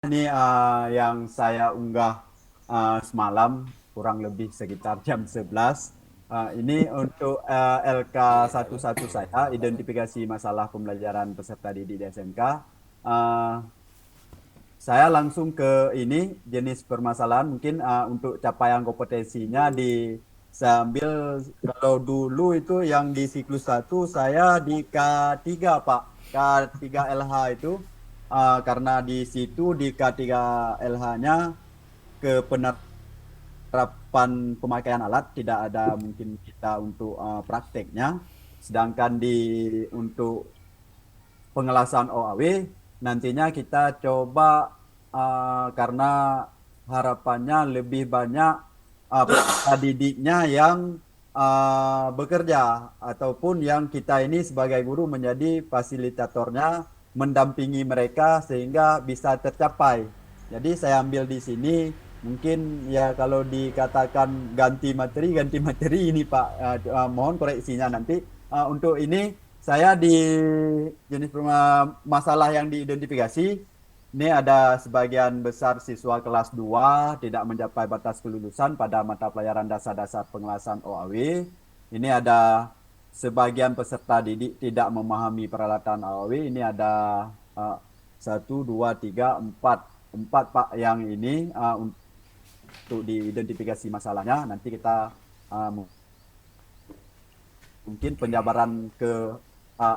Ini yang saya unggah semalam kurang lebih sekitar jam 11. Ini untuk LK11 saya, identifikasi masalah pembelajaran peserta didik di SMK. Eh, saya langsung ke ini jenis permasalahan mungkin untuk capaian kompetensinya di sambil kalau dulu itu yang di siklus satu saya di K3 Pak. K3 LH itu karena di situ di K3 LH-nya ke penerapan pemakaian alat tidak ada mungkin kita untuk prakteknya. Sedangkan di untuk pengelasan OAW nantinya kita coba karena harapannya lebih banyak peserta didiknya yang bekerja ataupun yang kita ini sebagai guru menjadi fasilitatornya mendampingi mereka sehingga bisa tercapai. Jadi saya ambil di sini mungkin ya kalau dikatakan ganti materi ini Pak. Mohon koreksinya nanti. Untuk ini saya di jenis masalah yang diidentifikasi, ini ada sebagian besar siswa kelas 2 tidak mencapai batas kelulusan pada mata pelajaran dasar-dasar pengelasan OAW. Ini ada sebagian peserta didik tidak memahami peralatan OAW. Ini ada uh, 1, 2, 3, 4. 4 Pak yang ini untuk diidentifikasi masalahnya. Nanti kita uh, mungkin penjabaran ke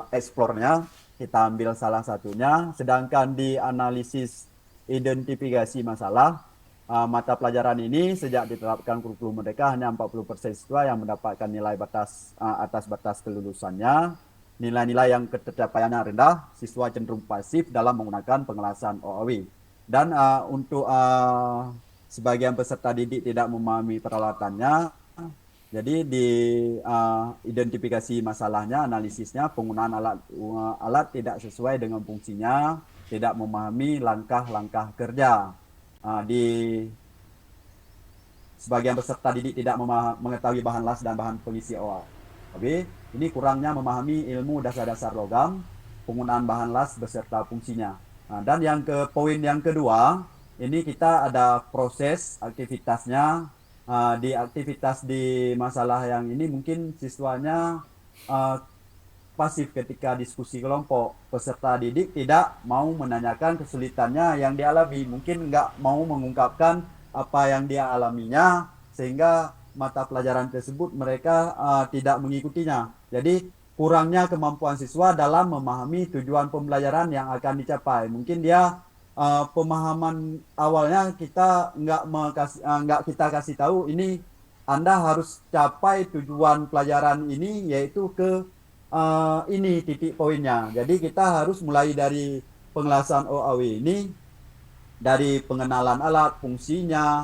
explore-nya kita ambil salah satunya, sedangkan di analisis identifikasi masalah mata pelajaran ini sejak diterapkan kurikulum mereka hanya 40% siswa yang mendapatkan nilai batas atas batas kelulusannya. Nilai-nilai yang tercapaiannya rendah, siswa cenderung pasif dalam menggunakan pengelasan OAW. Dan untuk sebagian peserta didik tidak memahami peralatannya, jadi di identifikasi masalahnya, analisisnya, penggunaan alat tidak sesuai dengan fungsinya, tidak memahami langkah-langkah kerja. Di sebagian peserta didik tidak mengetahui bahan las dan bahan pengisi OAB. Ini kurangnya memahami ilmu dasar-dasar logam, penggunaan bahan las beserta fungsinya. Dan yang ke poin yang kedua, ini kita ada proses aktivitasnya. Di aktivitas di masalah yang ini mungkin siswanya uh, pasif ketika diskusi kelompok. Peserta didik tidak mau menanyakan kesulitannya yang dialami, mungkin nggak mau mengungkapkan apa yang dia alaminya, sehingga mata pelajaran tersebut mereka tidak mengikutinya. Jadi kurangnya kemampuan siswa dalam memahami tujuan pembelajaran yang akan dicapai. Mungkin dia pemahaman awalnya kita nggak kita kasih tahu ini Anda harus capai tujuan pelajaran ini yaitu ke ini titik poinnya. Jadi kita harus mulai dari pengelasan OAW ini dari pengenalan alat, fungsinya,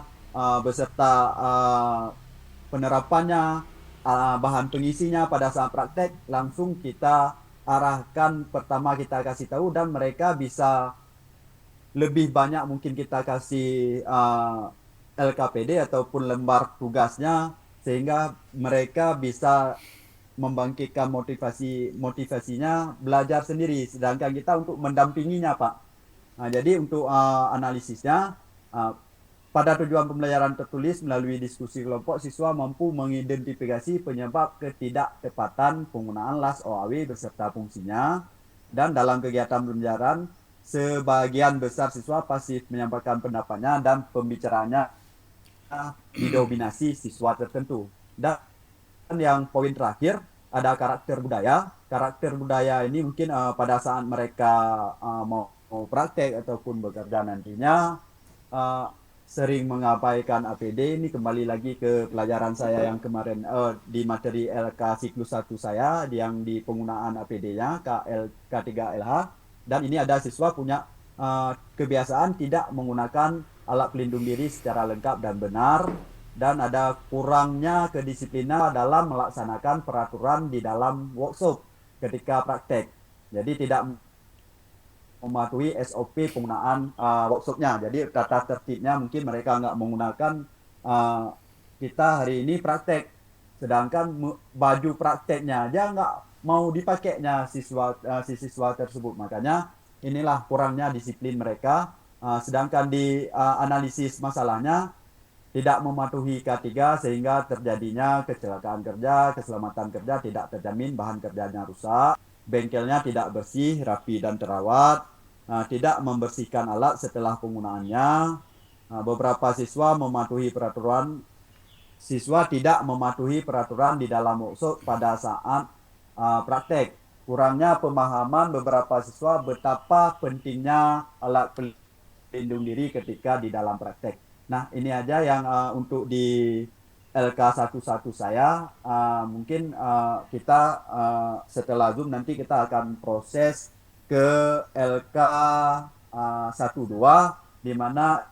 beserta penerapannya, bahan pengisinya pada saat praktek langsung kita arahkan pertama kita kasih tahu dan mereka bisa lebih banyak mungkin kita kasih LKPD ataupun lembar tugasnya sehingga mereka bisa membangkitkan motivasinya belajar sendiri sedangkan kita untuk mendampinginya Pak. Jadi untuk analisisnya pada tujuan pembelajaran tertulis melalui diskusi kelompok siswa mampu mengidentifikasi penyebab ketidaktepatan penggunaan las OAW beserta fungsinya dan dalam kegiatan pembelajaran sebagian besar siswa pasif menyampaikan pendapatnya dan pembicaraannya didominasi siswa tertentu. Dan yang poin terakhir ada karakter budaya. Karakter budaya ini mungkin pada saat mereka mau praktek ataupun bekerja nantinya uh, sering mengabaikan APD. Ini kembali lagi ke pelajaran saya yang kemarin di materi LK siklus 1 saya yang di penggunaan APD-nya K3LH. Dan ini ada siswa punya kebiasaan tidak menggunakan alat pelindung diri secara lengkap dan benar, dan ada kurangnya kedisiplinan dalam melaksanakan peraturan di dalam workshop ketika praktek. Jadi tidak mematuhi SOP penggunaan workshopnya. Jadi tata tertibnya mungkin mereka nggak menggunakan kita hari ini praktek, sedangkan baju prakteknya aja nggak mau dipakainya siswa tersebut. Makanya inilah kurangnya disiplin mereka Sedangkan di analisis masalahnya tidak mematuhi K3 sehingga terjadinya kecelakaan kerja, keselamatan kerja tidak terjamin, bahan kerjanya rusak, bengkelnya tidak bersih, rapi dan terawat, tidak membersihkan alat setelah penggunaannya. Beberapa siswa tidak mematuhi peraturan di dalam workshop pada saat praktek. Kurangnya pemahaman beberapa siswa betapa pentingnya alat pelindung diri ketika di dalam praktek. Nah, ini aja yang untuk di LK11 saya. Mungkin kita setelah Zoom nanti kita akan proses ke LK12 di mana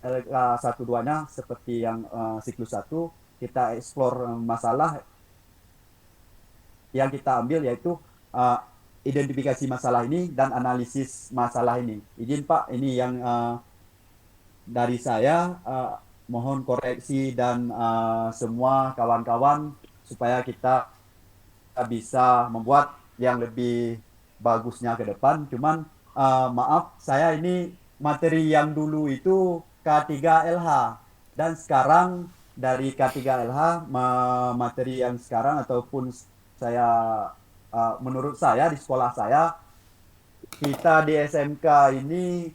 LK12-nya seperti yang siklus 1 kita eksplor masalah yang kita ambil yaitu identifikasi masalah ini dan analisis masalah ini. Izin Pak, ini yang dari saya, mohon koreksi dan semua kawan-kawan supaya kita bisa membuat yang lebih bagusnya ke depan. Cuman maaf, saya ini materi yang dulu itu K3LH dan sekarang dari K3LH materi yang sekarang ataupun saya menurut saya di sekolah saya kita di SMK ini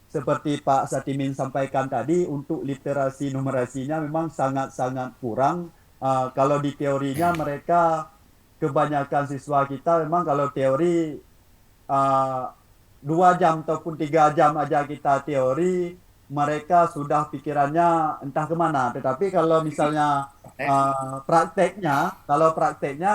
seperti Pak Satimin sampaikan tadi untuk literasi numerasinya memang sangat-sangat kurang. Kalau di teorinya mereka kebanyakan siswa kita memang kalau teori 2 jam ataupun 3 jam aja kita teori mereka sudah pikirannya entah kemana. Tetapi kalau misalnya prakteknya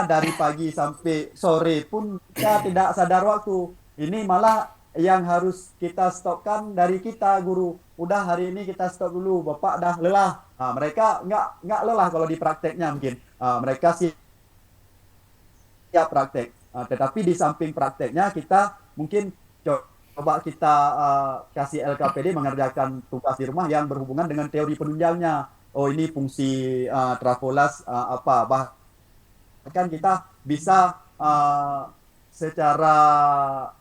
dari pagi sampai sore pun kita tidak sadar waktu. Ini malah yang harus kita stopkan dari kita guru. Udah hari ini kita stop dulu, Bapak dah lelah. Mereka nggak lelah kalau di prakteknya mungkin. Mereka siap praktek. Tetapi di samping prakteknya kita mungkin coba kita kasih LKPD mengerjakan tugas di rumah yang berhubungan dengan teori penunjangnya. Oh ini fungsi trafolas apa. Bahkan kita bisa secara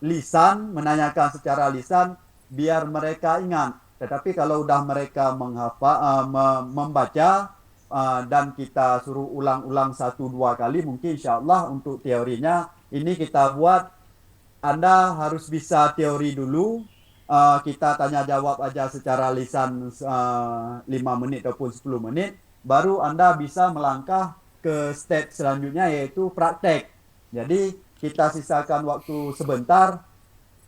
lisan, menanyakan secara lisan biar mereka ingat. Tetapi kalau udah mereka membaca dan kita suruh ulang-ulang 1-2 kali, mungkin insya Allah untuk teorinya ini kita buat Anda harus bisa teori dulu. Kita tanya jawab aja secara lisan 5 menit ataupun 10 menit. Baru Anda bisa melangkah ke step selanjutnya yaitu praktek. Jadi kita sisakan waktu sebentar.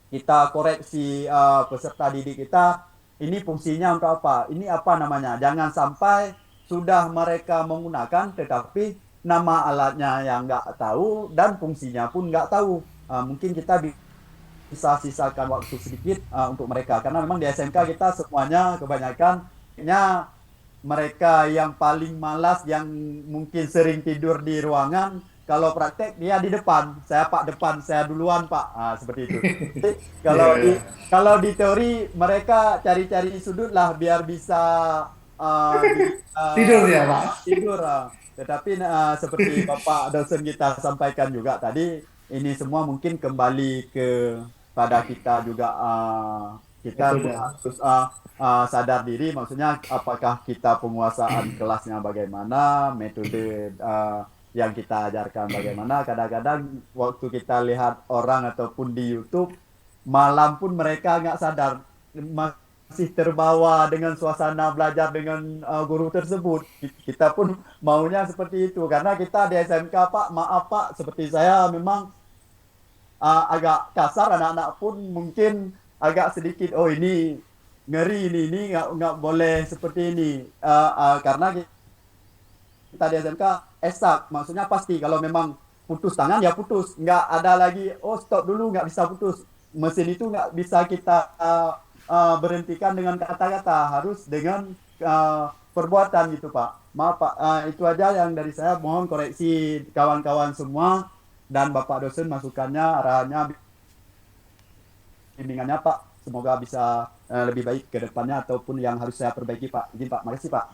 Kita koreksi peserta didik kita. Ini fungsinya untuk apa? Ini apa namanya? Jangan sampai sudah mereka menggunakan tetapi nama alatnya yang nggak tahu dan fungsinya pun nggak tahu. Mungkin kita bisa sisakan waktu sedikit untuk mereka karena memang di SMK kita semuanya kebanyakan mereka yang paling malas yang mungkin sering tidur di ruangan kalau praktek dia di depan, saya Pak depan, saya duluan Pak, seperti itu. Jadi, kalau di teori mereka cari-cari sudut lah biar bisa Tidur ya, Pak. tidur. Tetapi seperti Bapak dosen kita sampaikan juga tadi, ini semua mungkin kembali pada kita juga kita Betul ya. harus sadar diri, maksudnya apakah kita penguasaan kelasnya bagaimana, metode yang kita ajarkan bagaimana. Kadang-kadang waktu kita lihat orang ataupun di YouTube, malam pun mereka nggak sadar masih terbawa dengan suasana belajar dengan guru tersebut. Kita pun maunya seperti itu karena kita di SMK Pak, maaf Pak, seperti saya memang agak kasar, anak-anak pun mungkin agak sedikit oh ini ngeri ini nggak boleh seperti ini karena kita di SMK esak, maksudnya pasti kalau memang putus tangan ya putus, nggak ada lagi oh stop dulu, nggak bisa putus mesin itu, nggak bisa kita berhentikan dengan kata-kata, harus dengan perbuatan gitu Pak. Maaf Pak, itu aja yang dari saya, mohon koreksi kawan-kawan semua dan Bapak dosen masukannya, arahannya, bimbingannya Pak, semoga bisa lebih baik ke depannya ataupun yang harus saya perbaiki Pak. Izin Pak, makasih Pak.